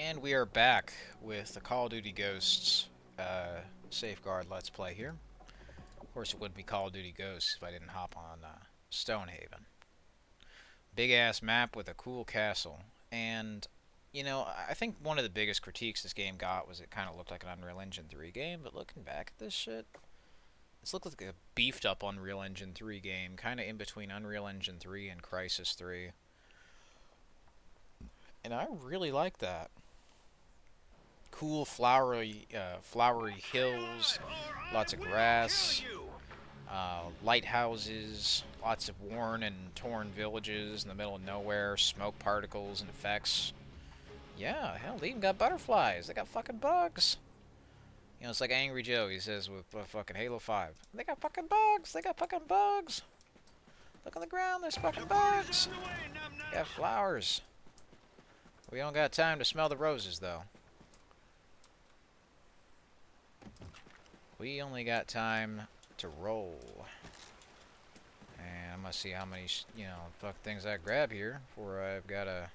And we are back with the Call of Duty Ghosts Safeguard Let's Play here. Of course, it wouldn't be Call of Duty Ghosts if I didn't hop on Stonehaven. Big ass map with a cool castle. And, you know, I think one of the biggest critiques this game got was it kind of looked like an Unreal Engine 3 game, but looking back at this shit, this looked like a beefed up Unreal Engine 3 game, kind of in between Unreal Engine 3 and Crysis 3. And I really like that. Cool flowery hills, lots of grass, lighthouses, lots of worn and torn villages in the middle of nowhere, smoke particles and effects. Yeah, hell, they even got butterflies. They got fucking bugs. You know, it's like Angry Joe, he says with fucking Halo 5. They got fucking bugs. They got fucking bugs. Look on the ground, there's fucking bugs. Got flowers. We don't got time to smell the roses, though. We only got time to roll. And I'm gonna see how many, fuck things I grab here before I've gotta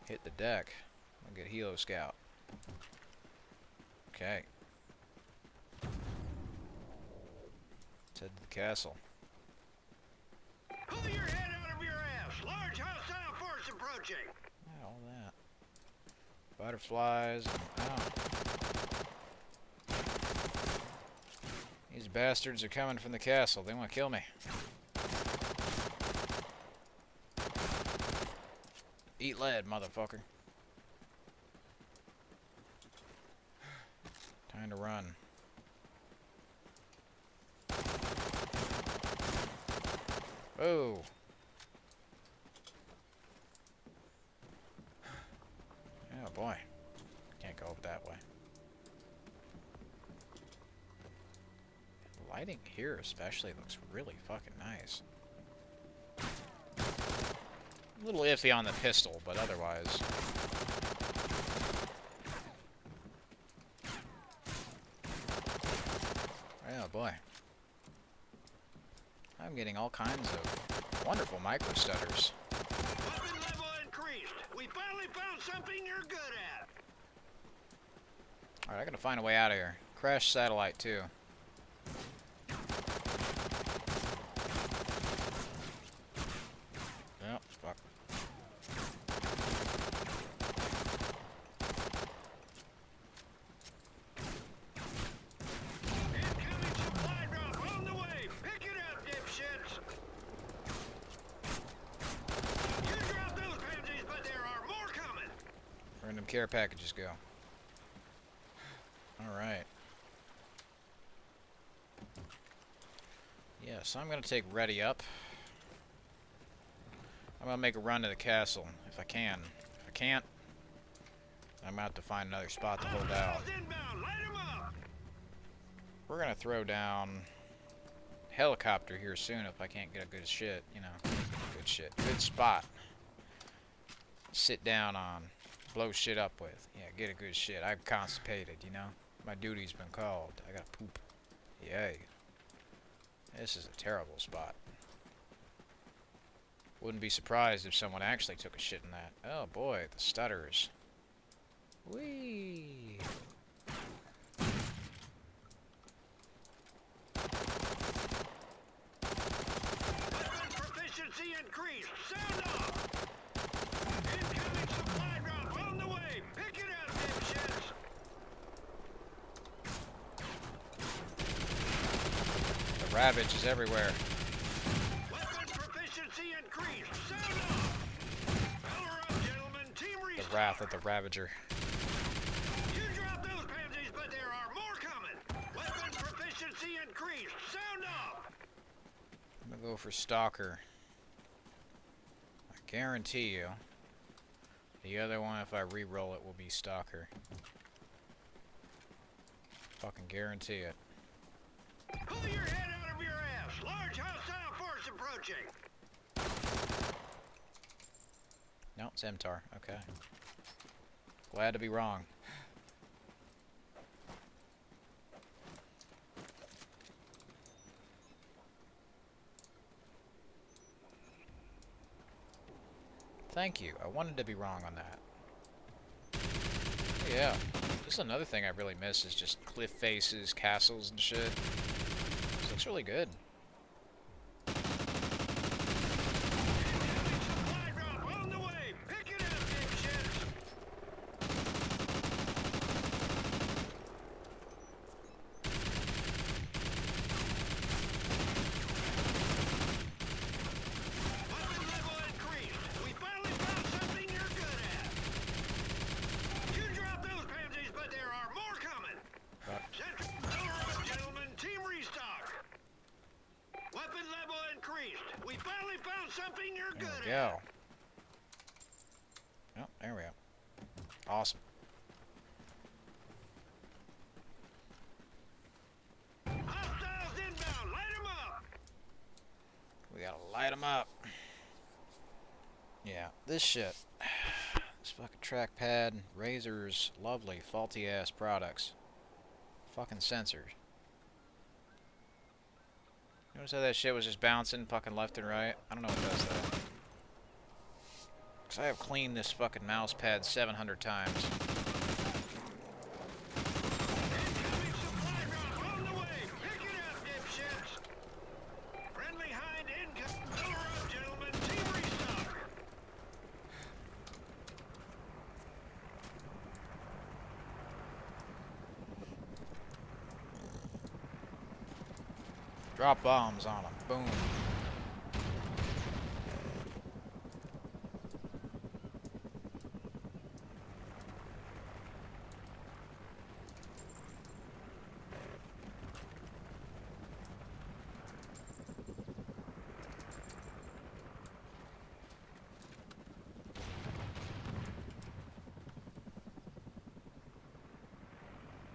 hit the deck. I'll get Helo Scout. Okay. Let's head to the castle. Pull your head out of your ass! Large hostile force approaching! Yeah, all that. Butterflies. Oh. These bastards are coming from the castle. They want to kill me. Eat lead, motherfucker. Time to run. Oh. Oh boy. Can't go up that way. The lighting here especially looks really fucking nice. A little iffy on the pistol, but otherwise. Oh boy. I'm getting all kinds of wonderful micro stutters. Weapon level increased! We finally found something you're good at! Alright, I gotta find a way out of here. Crash satellite too. Yep, fuck. Incoming supply drop on the way! Pick it up, dipshits! You dropped those pansies, but there are more coming! Random care packages go. Alright. Yeah, so I'm gonna take Ready Up. I'm gonna make a run to the castle, if I can. If I can't, I'm gonna have to find another spot to hold out. Inbound, light 'em up! We're gonna throw down helicopter here soon if I can't get a good shit, you know. Good shit. Good spot. Sit down on. Blow shit up with. Yeah, get a good shit. I'm constipated, you know. My duty's been called. I gotta poop. Yay. This is a terrible spot. Wouldn't be surprised if someone actually took a shit in that. Oh boy, the stutters. Whee! Weapon proficiency increased! Sound off! Incoming supply drop on the way! Pick it up, dipshits! The Ravage is everywhere. Weapon proficiency increased! Sound off! Power up, gentlemen! Team The restock! Wrath of the Ravager. You dropped those pansies, but there are more coming! Weapon proficiency increased! Sound off! I'm gonna go for Stalker. I guarantee you. The other one, if I re-roll it, will be Stalker. Fucking guarantee it. Pull your head out of your ass! Large hostile force approaching! No, it's MTAR. Okay. Glad to be wrong. Thank you. I wanted to be wrong on that. yeah. This is another thing I really miss is just cliff faces, castles, and shit. This looks really good. Supply drop on the way. Pick it up, dipshits. Weapon level increased. We finally found something you're good at. You dropped those pansies, but there are more coming. Central, power up, gentlemen. Team restock. Weapon level increased. We finally found something you're There good we at. go. Oh, there we go. Awesome. Hostiles inbound. Light 'em up. We gotta light them up. Yeah, this shit. This fucking trackpad, Razer's lovely, faulty ass products. Fucking sensors. Notice how that shit was just bouncing fucking left and right? I don't know what does that. Cause I have cleaned this fucking mouse pad 700 times. Incoming supply drop on the way. Pick it up, dipshits. Friendly Hind income. Power up, gentlemen. Team restock. Drop bombs on them. Boom.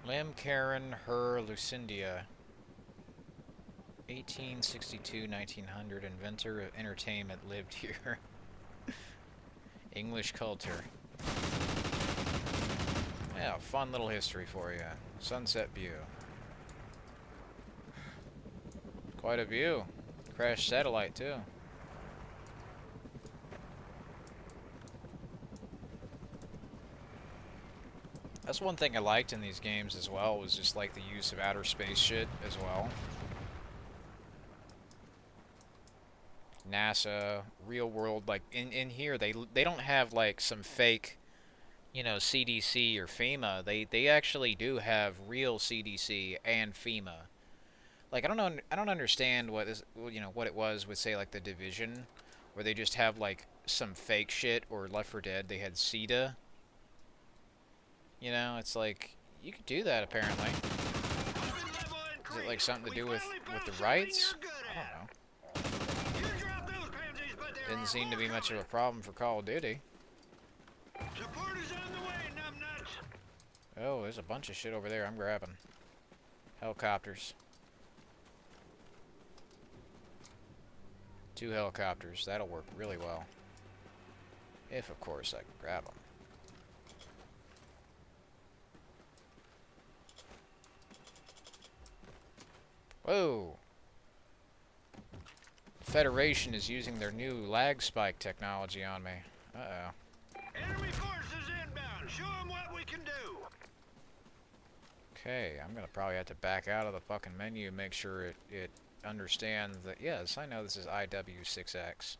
Lim Karen Her Lucindia. 1862-1900, inventor of entertainment, lived here. English culture. Yeah, fun little history for you. Sunset view. Quite a view. Crashed satellite, too. That's one thing I liked in these games as well, was just like the use of outer space shit as well. NASA, real world, like in here they don't have like some fake, you know, CDC or FEMA. They actually do have real CDC and FEMA. Like I don't understand what is, you know, what it was with, say, like the Division, where they just have like some fake shit, or Left 4 Dead they had CETA. You know, it's like you could do that apparently. Weapon level Is increased. it like something to We do with finally found the something rights? you're good I at. don't know. You dropped those pansies, but there Didn't are seem to more be much of a coming. problem for Call of Duty. Support is on the way, numbnuts. Oh, there's a bunch of shit over there I'm grabbing. Helicopters. 2 helicopters. That'll work really well. If, of course, I can grab them. Whoa! Federation is using their new lag spike technology on me. Uh-oh. Enemy forces inbound. Show them what we can do. Okay, I'm gonna probably have to back out of the fucking menu and make sure it understands that, yes, I know this is IW6X.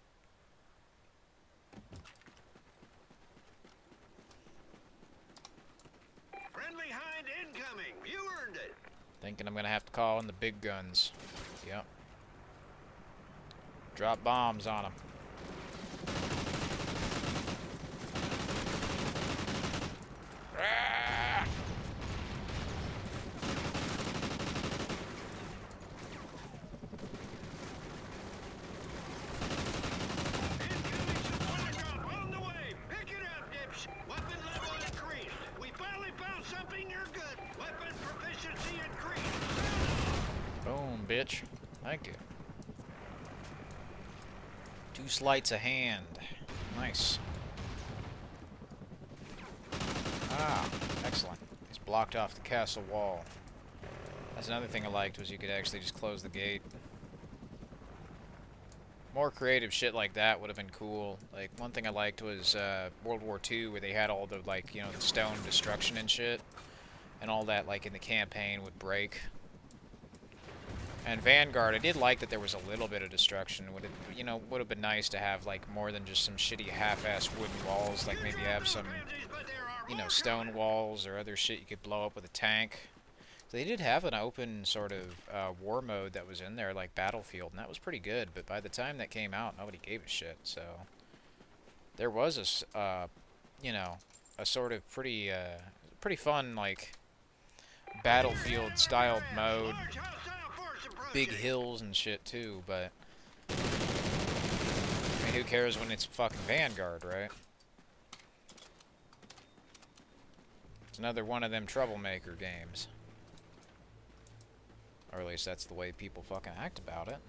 Friendly Hind incoming. You earned it. Thinking I'm gonna have to call in the big guns. Yep. Drop bombs on them. Incoming supply drop on the way. Pick it up, dipsh. Weapon level increased. We finally found something you're good. Weapon proficiency increased. Boom, bitch. Thank you. 2 sleights of hand. Nice. Ah, excellent. He's blocked off the castle wall. That's another thing I liked, was you could actually just close the gate. More creative shit like that would have been cool. Like, one thing I liked was World War II, where they had all the, like, you know, the stone destruction and shit. And all that, like, in the campaign would break. And Vanguard, I did like that there was a little bit of destruction. Would it, you know, would have been nice to have, like, more than just some shitty half-ass wooden walls. Like, maybe have some, you know, stone walls or other shit you could blow up with a tank. So they did have an open sort of war mode that was in there, like Battlefield, and that was pretty good. But by the time that came out, nobody gave a shit. So there was a, you know, a sort of pretty fun, like, Battlefield-styled mode. Big hills and shit too, but I mean, who cares when it's fucking Vanguard, right? It's another one of them troublemaker games. Or at least that's the way people fucking act about it.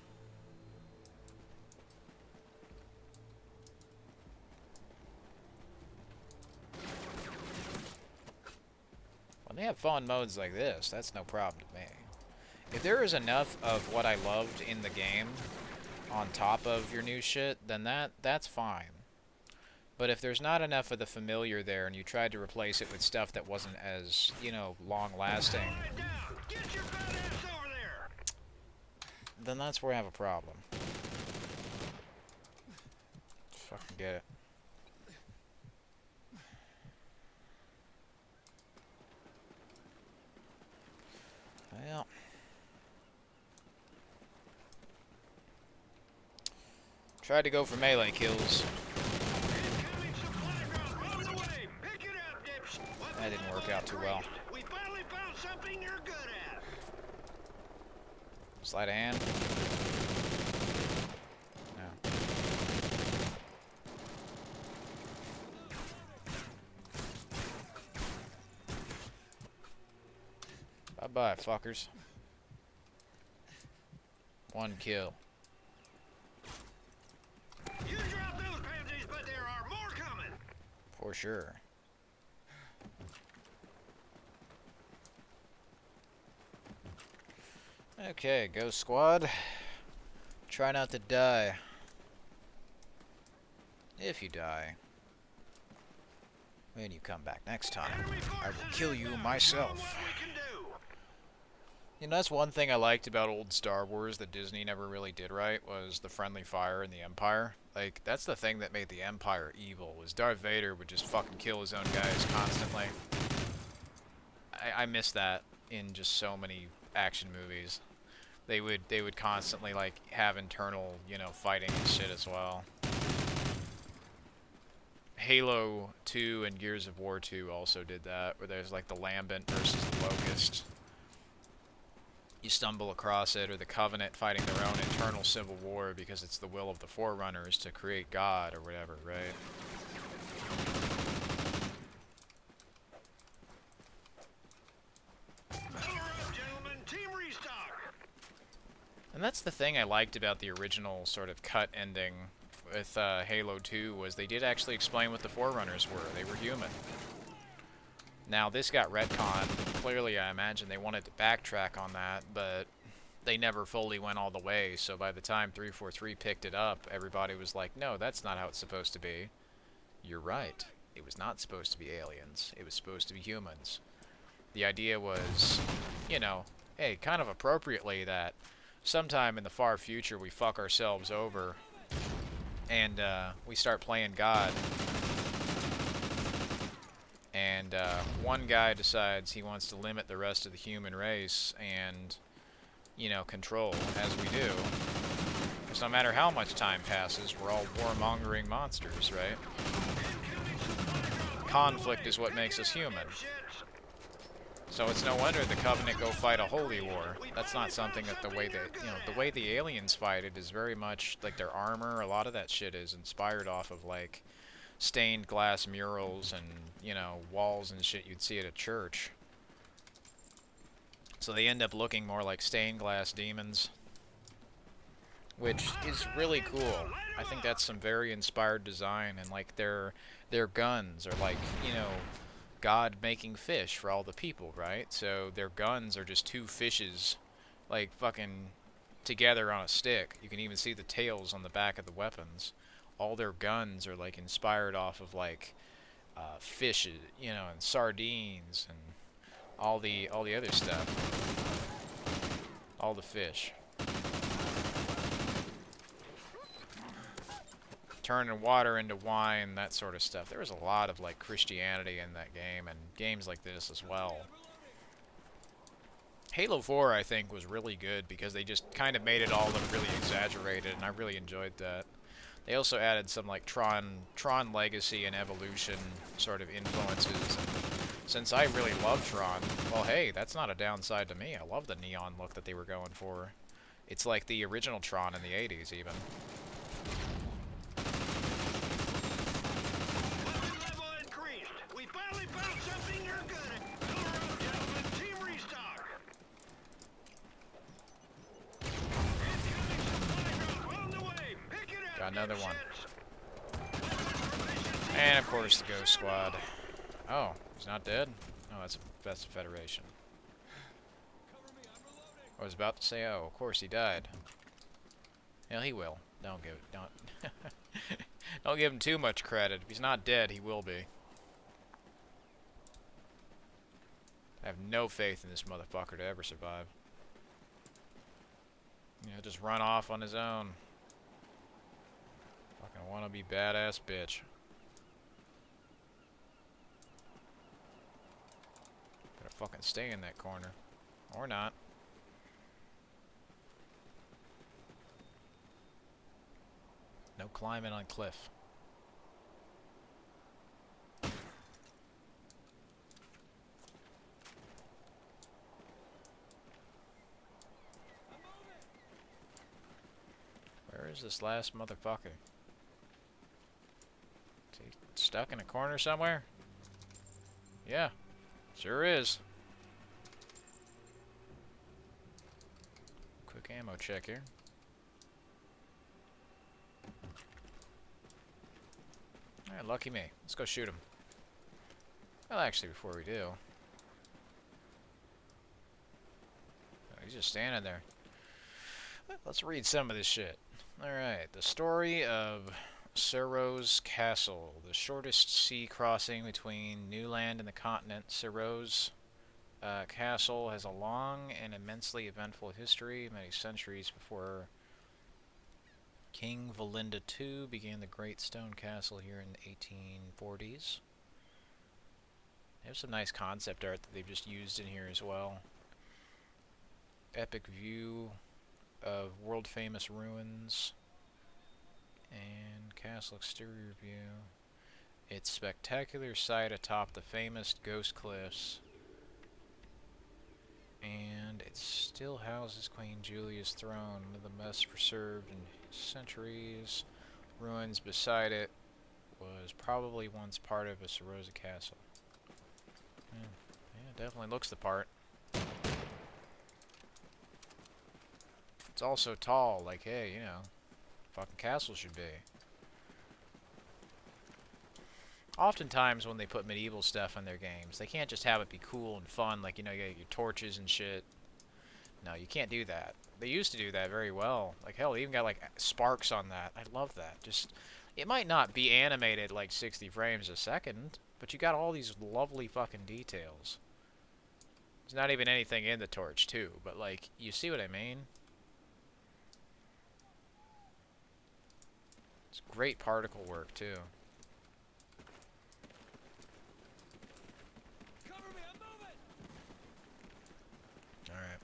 When they have fun modes like this, that's no problem to me. If there is enough of what I loved in the game on top of your new shit, then that's fine. But if there's not enough of the familiar there and you tried to replace it with stuff that wasn't as, you know, long-lasting, then that's where I have a problem. Fucking get it. Well... tried to go for melee kills. That didn't work out too well. Sleight of hand? No. Bye-bye, fuckers. One kill. You drop those pansies, but there are more coming. For sure. Okay, Ghost Squad. Try not to die. If you die, when you come back next time, I will kill you myself. You know, that's one thing I liked about old Star Wars that Disney never really did right, was the friendly fire in the Empire. Like, that's the thing that made the Empire evil, was Darth Vader would just fucking kill his own guys constantly. I miss that in just so many action movies. They would constantly, like, have internal, you know, fighting and shit as well. Halo 2 and Gears of War 2 also did that, where there's, like, the Lambent versus the Locust. You stumble across it, or the Covenant fighting their own internal civil war because it's the will of the Forerunners to create God or whatever, right? And that's the thing I liked about the original sort of cut ending with Halo 2, was they did actually explain what the Forerunners were. They were human. Now, this got retconned. Clearly, I imagine they wanted to backtrack on that, but they never fully went all the way, so by the time 343 picked it up, everybody was like, no, that's not how it's supposed to be. You're right. It was not supposed to be aliens. It was supposed to be humans. The idea was, you know, hey, kind of appropriately that sometime in the far future we fuck ourselves over and we start playing God. And one guy decides he wants to limit the rest of the human race and, you know, control, as we do. Because no matter how much time passes, we're all warmongering monsters, right? Conflict is what makes us human. So it's no wonder the Covenant go fight a holy war. That's not something that the way that, you know, the way the aliens fight it is very much, like, their armor, a lot of that shit is inspired off of, like, stained glass murals and, you know, walls and shit you'd see at a church. So they end up looking more like stained glass demons, which is really cool. I think that's some very inspired design, and, like, their guns are like, you know, God making fish for all the people, right? So their guns are just two fishes, like, fucking together on a stick. You can even see the tails on the back of the weapons. All their guns are like inspired off of like fish, you know, and sardines and all the other stuff. All the fish. Turning water into wine, that sort of stuff. There was a lot of like Christianity in that game, and games like this as well. Halo 4, I think, was really good because they just kind of made it all look really exaggerated, and I really enjoyed that. They also added some like Tron Legacy and Evolution sort of influences. And since I really love Tron, well, hey, that's not a downside to me. I love the neon look that they were going for. It's like the original Tron in the 80s, even. Got another one. And of course the Ghost Squad. Oh, he's not dead? No, that's the Federation. I was about to say, oh, of course he died. Hell, he will. Don't don't give him too much credit. If he's not dead, he will be. I have no faith in this motherfucker to ever survive. You know, just run off on his own. Fucking wanna be badass bitch. Gotta fucking stay in that corner. Or not. No climbing on cliff. Where is this last motherfucker? Is he stuck in a corner somewhere? Yeah, sure is. Quick ammo check here. Alright, lucky me. Let's go shoot him. Well, actually, before we do... Oh, he's just standing there. Let's read some of this shit. Alright, the story of Cerros Castle, the shortest sea crossing between new land and the continent. Cerros Castle has a long and immensely eventful history. Many centuries before King Valinda II began the Great Stone Castle here in the 1840s. They have some nice concept art that they've just used in here as well. Epic view of world-famous ruins and castle exterior view. Its spectacular sight atop the famous Ghost Cliffs, and it still houses Queen Julia's throne, one of the best preserved in centuries. Ruins beside it was probably once part of a Cerros castle. Yeah, definitely looks the part. It's also tall, like, hey, you know, fucking castle should be. Oftentimes when they put medieval stuff in their games, they can't just have it be cool and fun, like, you know, you got your torches and shit. No, you can't do that. They used to do that very well. Like, hell, they even got, like, sparks on that. I love that. Just, it might not be animated like 60 frames a second, but you got all these lovely fucking details. There's not even anything in the torch, too, but, like, you see what I mean? It's great particle work, too. Alright.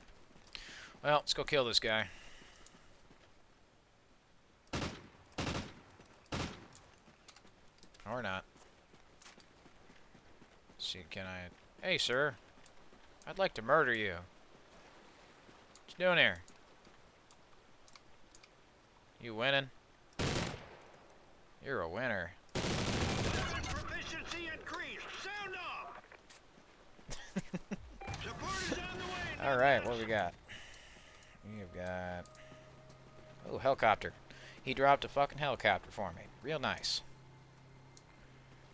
Well, let's go kill this guy. Or not. Let's see, can I... Hey, sir. I'd like to murder you. What you doing here? You winning? You're a winner. Proficiency increased. Sound off. Support is on the way. Alright, what we got? We've got... Oh, helicopter. He dropped a fucking helicopter for me. Real nice.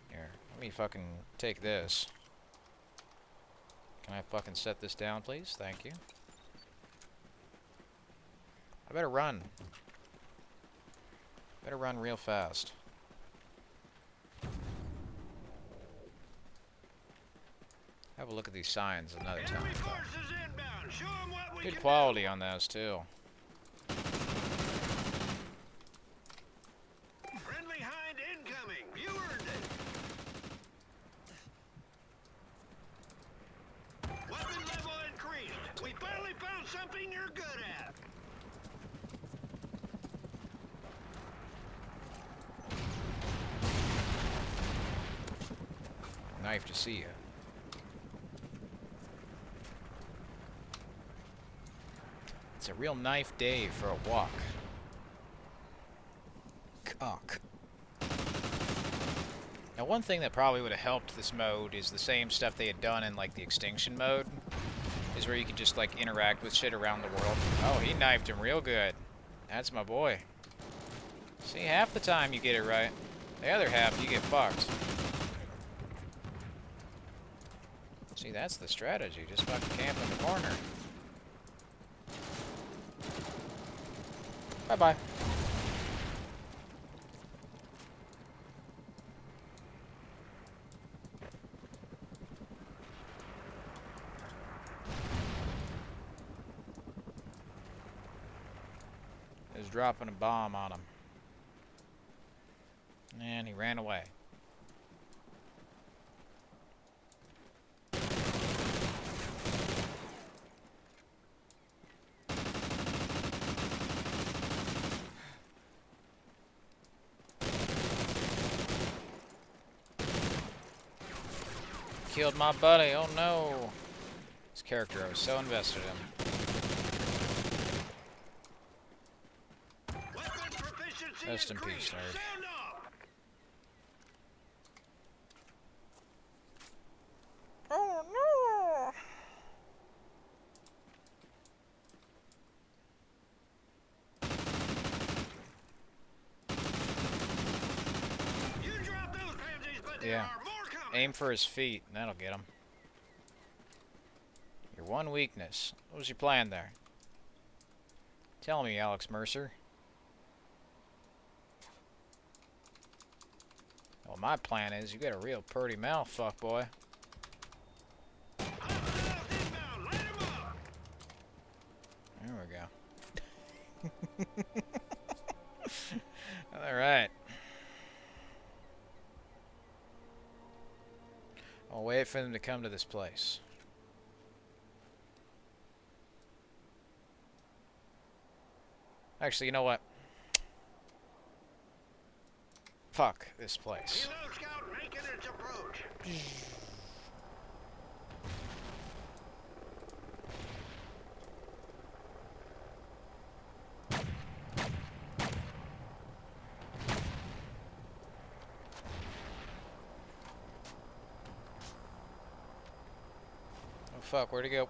Here, let me fucking take this. Can I fucking set this down, please? Thank you. I better run. Better run real fast. Have a look at these signs another time. Enemy forces inbound. Show 'em what we Good can quality on those too. do. Friendly hind incoming. You earned it. Weapon level increased. We finally found something you're good at. Knife to see ya. It's a real knife day for a walk. Cock. Now, one thing that probably would have helped this mode is the same stuff they had done in, like, the extinction mode. Is where you could just, like, interact with shit around the world. Oh, he knifed him real good. That's my boy. See, half the time you get it right. The other half, you get fucked. See, that's the strategy. Just fucking camp in the corner. Bye-bye. He was dropping a bomb on him. And he ran away. Killed my buddy, oh no. This character I was so invested in. Weapon proficiency Rest in peace, increased. nerd. Sound off. Oh no! You drop those pansies, but there Yeah. are more coming. Aim for his feet, and that'll get him. Your one weakness. What was your plan there? Tell me, Alex Mercer. Well, my plan is you got a real purty mouth, fuckboy. Hostiles inbound. Light 'em up. There we go. Alright. I'll wait for them to come to this place. Actually, you know what? Fuck this place. Helo scout making its approach. Oh fuck, where'd he go?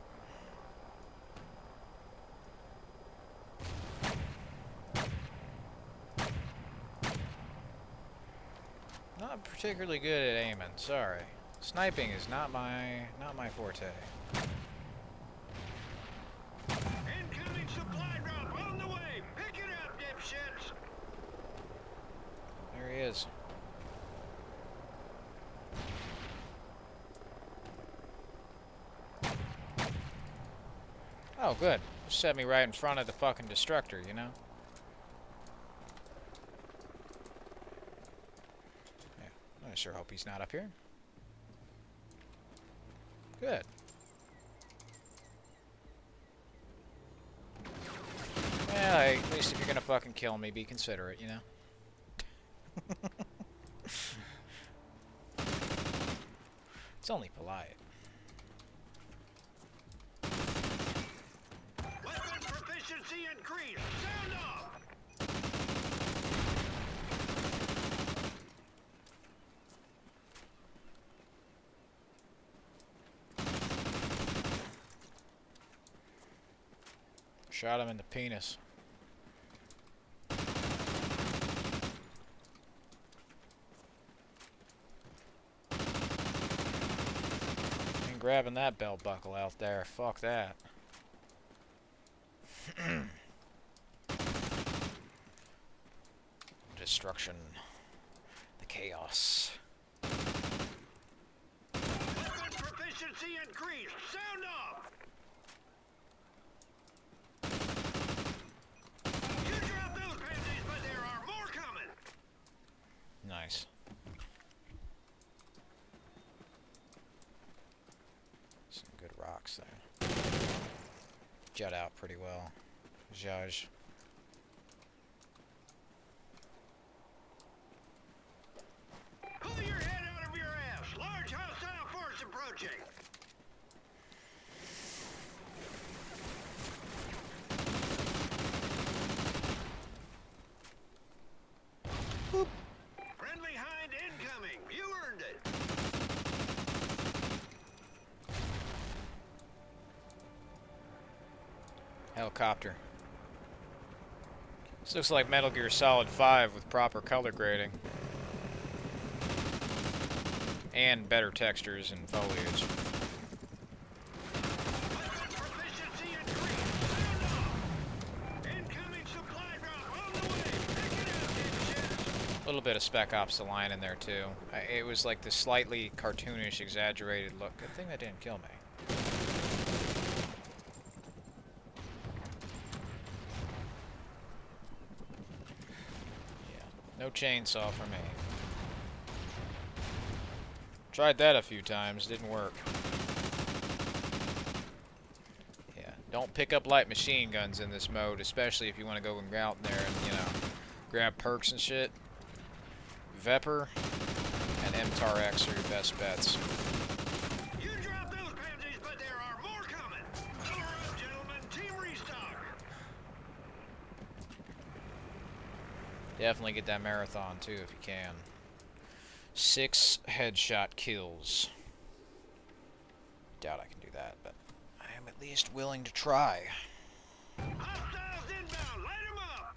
Not particularly good at aiming, sorry. Sniping is not my forte. Incoming supply drop on the way. Pick it up, dipshits. There he is. Oh, good. Set me right in front of the fucking destructor, you know? Yeah, I sure hope he's not up here. Good. Well, hey, at least if you're gonna fucking kill me, be considerate, you know? It's only polite. Weapon proficiency increased. Sound off. Shot him in the penis. Ain't grabbing that belt buckle out there. Fuck that. destruction, the chaos. Weapon proficiency increased. Sound off. You drop those pansies, but there are more coming. Nice. Some good rocks there. Jut out pretty well. Zhaj. Pull your head out of your ass. Large hostile force approaching. Boop. Friendly hind incoming. You earned it. Helicopter. This looks like Metal Gear Solid 5 with proper color grading. And better textures and foliage. Weapon proficiency increased. Sound off. Incoming supply drop on the way. Pick it up, dipshits. A little bit of Spec Ops The Line in there too. It was like the slightly cartoonish, exaggerated look. Good thing that didn't kill me. Yeah, no chainsaw for me. Tried that a few times, didn't work. Yeah, don't pick up light machine guns in this mode, especially if you want to go and out there and, you know, grab perks and shit. Vepr and MTAR-X are your best bets. You drop those pansies, but there are more coming. Power up, gentlemen. Team restock. Definitely get that marathon too if you can. 6 headshot kills. Doubt I can do that, but I am at least willing to try. Hostiles inbound. Light 'em up.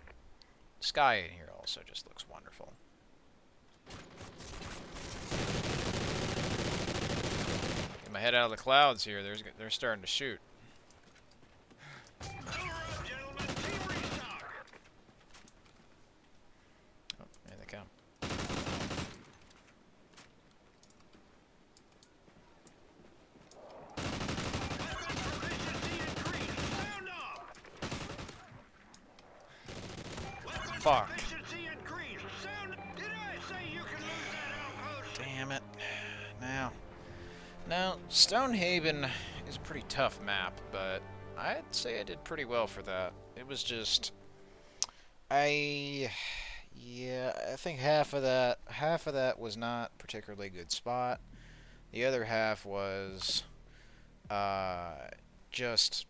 Sky in here also just looks wonderful. Get my head out of the clouds here. They're starting to shoot. Power up, gentlemen. Team restock. Oh, there they come. Weapon proficiency increased. Sound off. Weapon Fuck. proficiency increased. Sound. Did I say you can lose that outpost? Damn it. Now, Stonehaven is a pretty tough map, but I'd say I did pretty well for that. It was just... I think half of that was not particularly good spot. The other half was just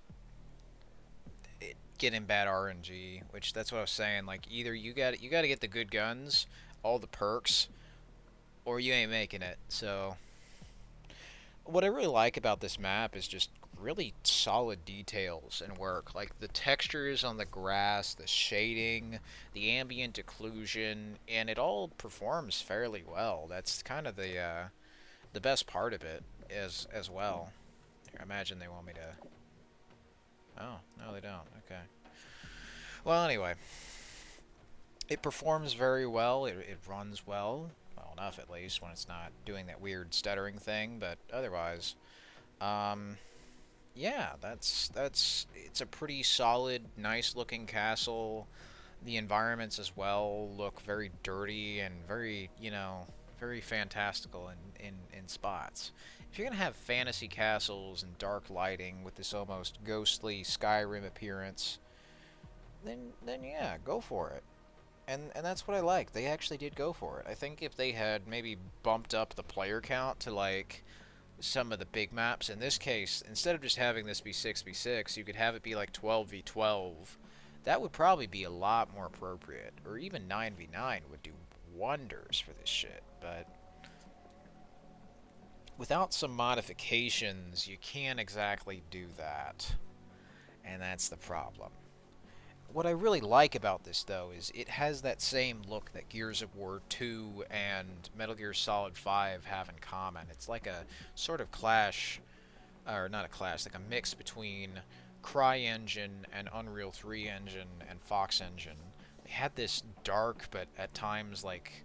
getting bad RNG, which that's what I was saying. Like, either you got to get the good guns, all the perks, or you ain't making it. So what I really like about this map is just really solid details and work. Like the textures on the grass, the shading, the ambient occlusion, and it all performs fairly well. That's kind of the best part of it as well. Here, I imagine they want me to... Oh, no they don't. Okay. Well, anyway. It performs very well. It runs well. Well enough, at least, when it's not doing that weird stuttering thing, but otherwise... yeah, it's a pretty solid, nice looking castle. The environments as well look very dirty and very, you know, very fantastical in spots. If you're gonna have fantasy castles and dark lighting with this almost ghostly Skyrim appearance, then yeah, go for it. And that's what I like. They actually did go for it. I think if they had maybe bumped up the player count to like some of the big maps. In this case, instead of just having this be 6v6, you could have it be like 12v12. That would probably be a lot more appropriate. Or even 9v9 would do wonders for this shit. But without some modifications, you can't exactly do that. And that's the problem. What I really like about this, though, is it has that same look that Gears of War 2 and Metal Gear Solid 5 have in common. It's like a sort of clash, or not a clash, like a mix between CryEngine and Unreal 3 engine and Fox engine. They had this dark but at times like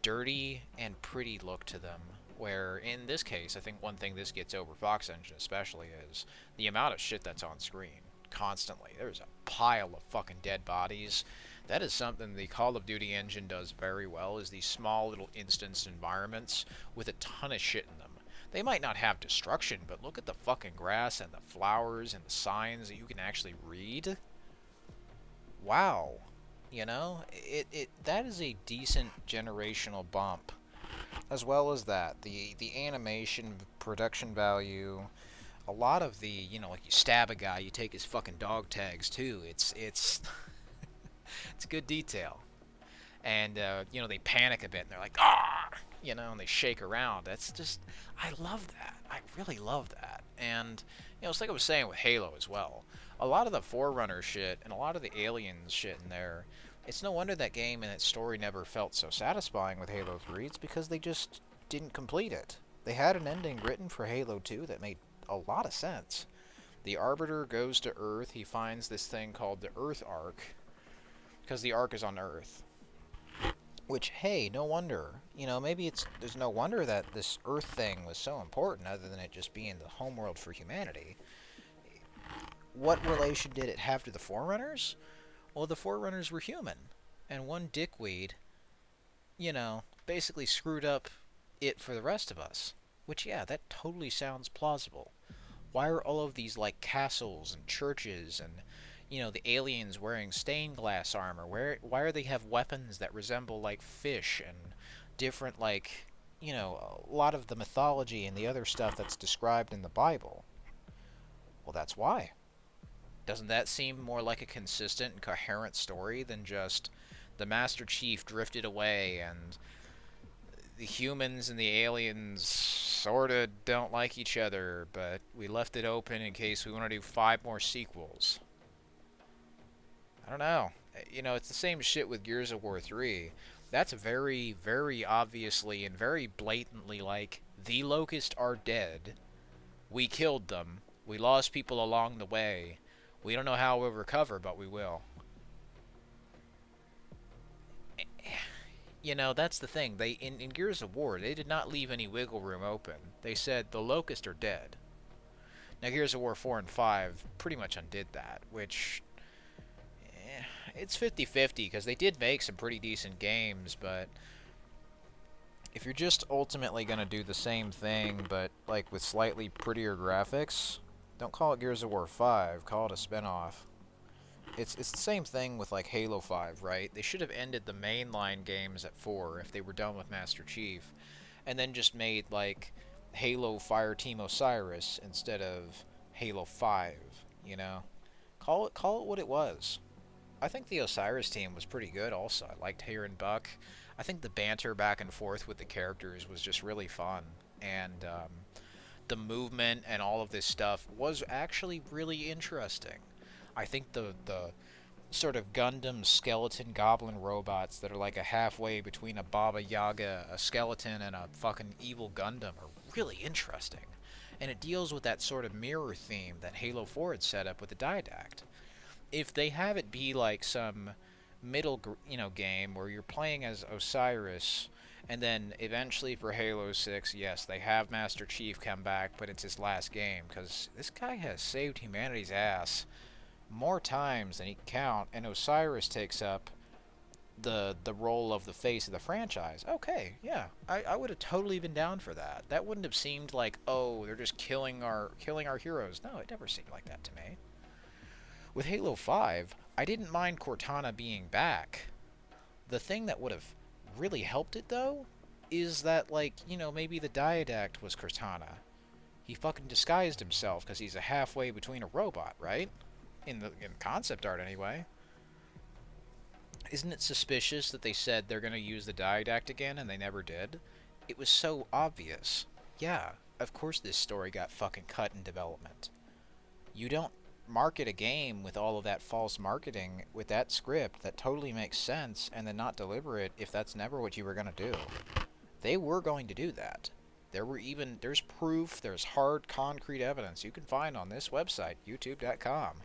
dirty and pretty look to them. Where in this case, I think one thing this gets over Fox Engine especially is the amount of shit that's on screen constantly. There's a pile of fucking dead bodies. That is something the Call of Duty engine does very well, is these small little instance environments with a ton of shit in them. They might not have destruction, but look at the fucking grass and the flowers and the signs that you can actually read. Wow. You know, that is a decent generational bump. As well as that, the animation, production value, a lot of the, you know, like you stab a guy, you take his fucking dog tags too. It's it's good detail. And you know, they panic a bit and they're like, ah, you know, and they shake around. That's just, I love that. I really love that. And you know, it's like I was saying with Halo as well. A lot of the Forerunner shit and a lot of the Aliens shit in there, it's no wonder that game and its story never felt so satisfying with Halo 3. It's because they just didn't complete it. They had an ending written for Halo 2 that made a lot of sense. The Arbiter goes to Earth. He finds this thing called the Earth Ark, because the Ark is on Earth. Which, hey, no wonder. You know, maybe there's no wonder that this Earth thing was so important, other than it just being the homeworld for humanity. What relation did it have to the Forerunners? Well, the Forerunners were human, and one dickweed, you know, basically screwed up it for the rest of us. Which, yeah, that totally sounds plausible. Why are all of these, like, castles and churches and, you know, the aliens wearing stained glass armor? Why do they have weapons that resemble, like, fish and different, like, you know, a lot of the mythology and the other stuff that's described in the Bible? Well, that's why. Doesn't that seem more like a consistent and coherent story than just the Master Chief drifted away and the humans and the aliens sorta don't like each other, but we left it open in case we want to do 5 more sequels? I don't know. You know, it's the same shit with Gears of War 3. That's very, very obviously and very blatantly like, the Locust are dead. We killed them. We lost people along the way. We don't know how we'll recover, but we will. You know, that's the thing. They in Gears of War, they did not leave any wiggle room open. They said the Locust are dead. Now, Gears of War 4 and 5 pretty much undid that, which it's 50-50 because they did make some pretty decent games, but if you're just ultimately going to do the same thing, but like with slightly prettier graphics, don't call it Gears of War 5, call it a spinoff. It's the same thing with like Halo 5, right? They should have ended the mainline games at 4 if they were done with Master Chief, and then just made like Halo Fireteam Osiris instead of Halo 5, you know? Call it what it was. I think the Osiris team was pretty good also. I liked hearing Buck. I think the banter back and forth with the characters was just really fun, and the movement and all of this stuff was actually really interesting. I think the sort of Gundam skeleton goblin robots that are like a halfway between a Baba Yaga, a skeleton, and a fucking evil Gundam are really interesting. And it deals with that sort of mirror theme that Halo 4 had set up with the Didact. If they have it be like some middle, you know, game where you're playing as Osiris, and then eventually for Halo 6, yes, they have Master Chief come back, but it's his last game, because this guy has saved humanity's ass more times than he can count, and Osiris takes up the role of the face of the franchise. Okay, yeah, I would have totally been down for that. That wouldn't have seemed like, oh, they're just killing our heroes. No, it never seemed like that to me. With Halo 5, I didn't mind Cortana being back. The thing that would have really helped it, though, is that, like, you know, maybe the Didact was Cortana. He fucking disguised himself because he's a halfway between a robot, right? In concept art, anyway. Isn't it suspicious that they said they're going to use the Didact again and they never did? It was so obvious. Yeah, of course this story got fucking cut in development. You don't market a game with all of that false marketing with that script that totally makes sense and then not deliver it if that's never what you were going to do. They were going to do that. There's proof, there's hard, concrete evidence you can find on this website, youtube.com,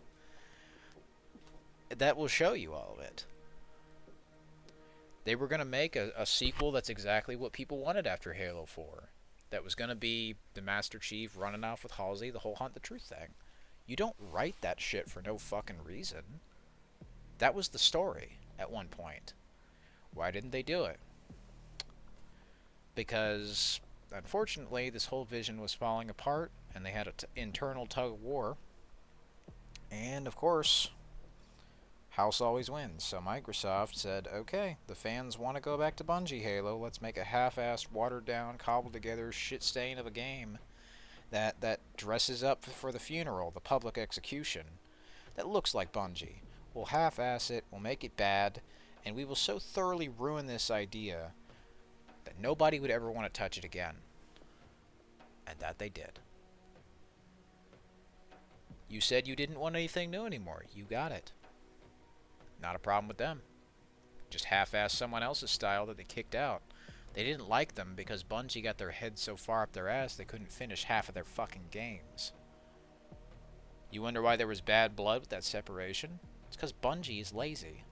that will show you all of it. They were going to make a sequel that's exactly what people wanted after Halo 4. That was going to be the Master Chief running off with Halsey, the whole Hunt the Truth thing. You don't write that shit for no fucking reason. That was the story at one point. Why didn't they do it? Because, unfortunately, this whole vision was falling apart, and they had an internal tug of war. And, of course, House always wins. So Microsoft said, okay, the fans want to go back to Bungie Halo. Let's make a half-assed, watered-down, cobbled-together shit stain of a game that dresses up for the funeral, the public execution, that looks like Bungie. We'll half-ass it, we'll make it bad, and we will so thoroughly ruin this idea that nobody would ever want to touch it again. And that they did. You said you didn't want anything new anymore. You got it. Not a problem with them. Just half-assed someone else's style that they kicked out. They didn't like them because Bungie got their heads so far up their ass they couldn't finish half of their fucking games. You wonder why there was bad blood with that separation? It's because Bungie is lazy.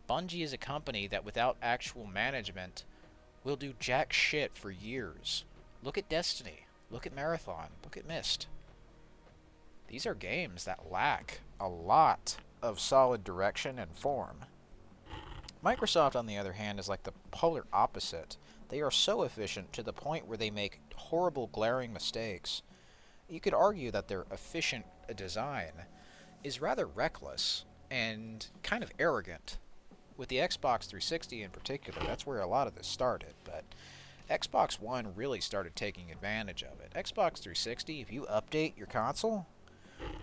Bungie is a company that without actual management will do jack shit for years. Look at Destiny. Look at Marathon. Look at Myst. These are games that lack a lot of solid direction and form. Microsoft, on the other hand, is like the polar opposite. They are so efficient to the point where they make horrible, glaring mistakes. You could argue that their efficient design is rather reckless and kind of arrogant. With the Xbox 360 in particular, that's where a lot of this started, but Xbox One really started taking advantage of it. Xbox 360, if you update your console,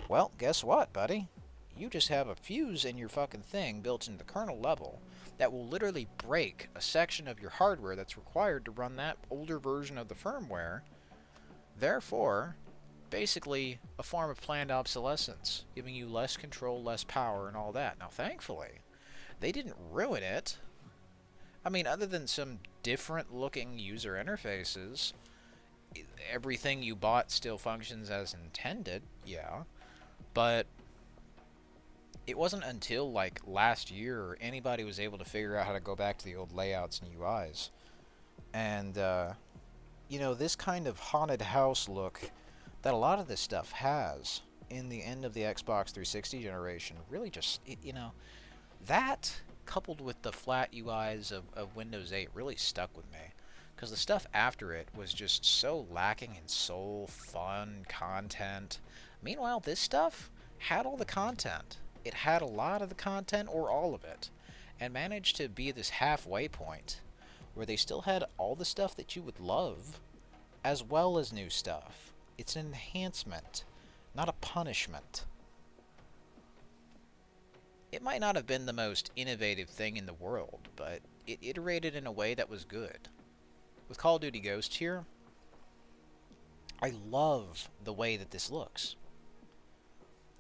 well, guess what, buddy? You just have a fuse in your fucking thing built into the kernel level that will literally break a section of your hardware that's required to run that older version of the firmware. Therefore, basically a form of planned obsolescence, giving you less control, less power, and all that. Now, thankfully, they didn't ruin it. I mean, other than some different looking user interfaces, everything you bought still functions as intended, yeah. But it wasn't until like last year anybody was able to figure out how to go back to the old layouts and UIs. And, you know, this kind of haunted house look that a lot of this stuff has in the end of the Xbox 360 generation really just, you know, that coupled with the flat UIs of Windows 8 really stuck with me. Because the stuff after it was just so lacking in soul, fun, content. Meanwhile, this stuff had all the content. It had a lot of the content or all of it. And managed to be this halfway point where they still had all the stuff that you would love as well as new stuff. It's an enhancement, not a punishment. It might not have been the most innovative thing in the world, but it iterated in a way that was good. With Call of Duty Ghosts here, I love the way that this looks.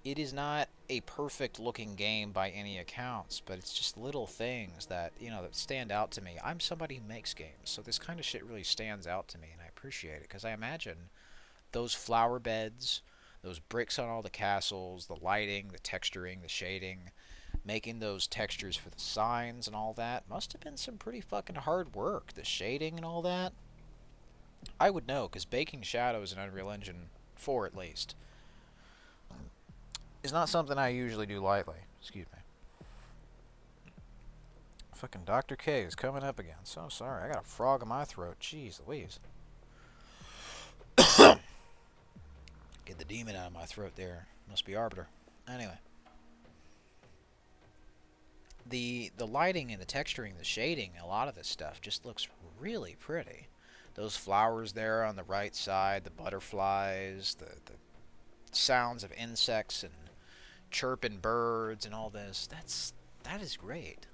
It is not a perfect looking game by any accounts, but it's just little things that, you know, that stand out to me. I'm somebody who makes games, so this kind of shit really stands out to me, and I appreciate it, because I imagine those flower beds, those bricks on all the castles, the lighting, the texturing, the shading, making those textures for the signs and all that must have been some pretty fucking hard work. The shading and all that. I would know, because baking shadows in Unreal Engine 4 at least is not something I usually do lightly. Excuse me. Fucking Dr. K is coming up again. So sorry. I got a frog in my throat. Jeez Louise. Get the demon out of my throat there. Must be Arbiter. Anyway. The lighting and the texturing, the shading, a lot of this stuff just looks really pretty. Those flowers there on the right side, the butterflies, the sounds of insects and chirping birds and all this, that is great.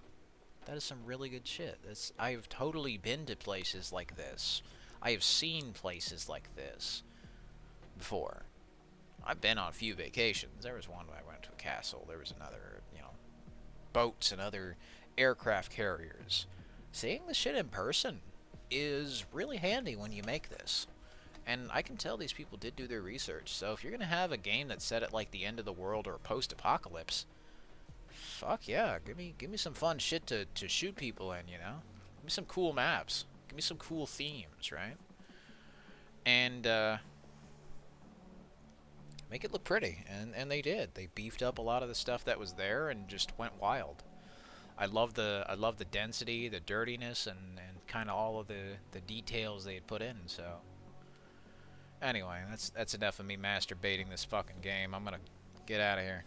That is some really good shit. I've totally been to places like this. I have seen places like this before. I've been on a few vacations. There was one where I went to a castle. There was another, you know, boats and other aircraft carriers. Seeing the shit in person is really handy when you make this. And I can tell these people did do their research. So if you're going to have a game that's set at like the end of the world or post-apocalypse, fuck yeah, give me some fun shit to shoot people in, you know? Give me some cool maps. Give me some cool themes, right? And make it look pretty, and they did. They beefed up a lot of the stuff that was there and just went wild. I love the density, the dirtiness, and kind of all of the details they had put in. So anyway, that's enough of me masturbating this fucking game. I'm gonna get out of here.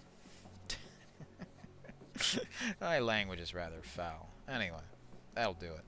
My language is rather foul. Anyway, that'll do it.